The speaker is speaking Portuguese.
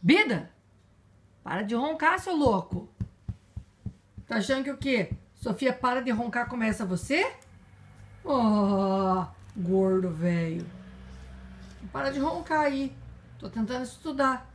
Bida, para de roncar, seu louco. Tá achando que o quê? Sofia para de roncar, começa você? Oh, gordo velho. Para de roncar aí. Tô tentando estudar.